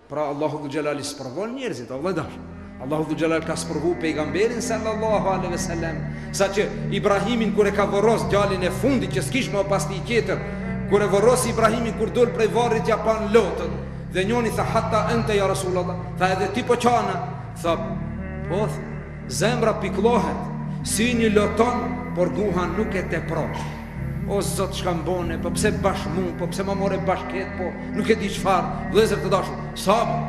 Pra Allahu Dhul Jalali sprovon njerëzit, Allah dash. Allahu Dhul Jalali ka sprovu pejgamberin sallallahu alaihi wasallam, sa që Ibrahimin kur e ka vorros djalin e fundit që s'kish më pas tij tjetër, kur e vorros Ibrahimin kur dol prej varrit ja pan lotën, dhe njoni tha hatta ente ja Rasulullah, tha edhe ti po qana, tha po zemra pikllohet si një loton, por duha nuk e tepron. O Zot, çka mbone, po pse bash mu, po pse më more bashket, po nuk e di çfarë. Vëllezër të dashur, sabër.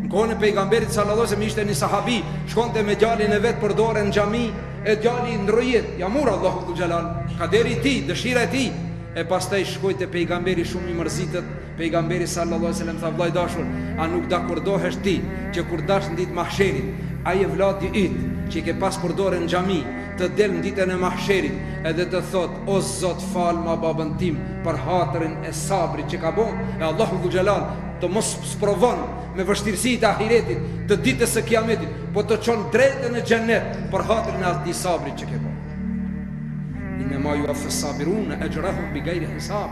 Në kohën e pejgamberit sallallahu alajhi wasallam ishte një sahabi, shkonte me djalin e vet për dorën në xhami, e djali ndrojet, ja mur Allahu Dhul Jalal, kaderi i tij, dëshira e tij. E pastaj shkoi te pejgamberi shumë i mërzitet. Pejgamberi sallallahu alajhi wasallam tha: "Vllai dashur, a nuk dakordohesh ti që kur dash në ditë mahsherit, ai e vladi yt që i ke pas për dorën në xhami, të del në ditën e mahsherit edhe të thot: O Zot, fal ma babën tim për hatërin e sabrit që ka bën, e Allahu Dhul Jalal të mos sprovon me vështirësitë e ahiretit, të ditës së kiametit, po të çon drejtën në xhenet për hatërin e atij sabrit që ke bën." Inma yuwaffas sabirun ajrahum bighayri hisab.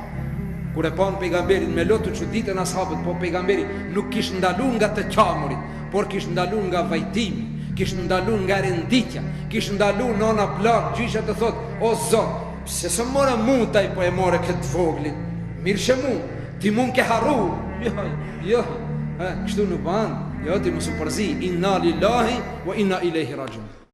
Kur e pan pejgamberin me lotë çuditën ashabët, po pejgamberi nuk kish ndalu nga të qamurit, por kish ndalu nga vajtimi, kish ndalu nga renditja, kish ndalu nona plak gjysha të thot: "O Zot, pse s'e mora mutaj, po e more këtë voglin. Mirë që mu, ti mund ke harru." Jo, kështu nuk ban. Jo, ti mos u përzi. Inna lillahi wa inna ilaihi rajiun.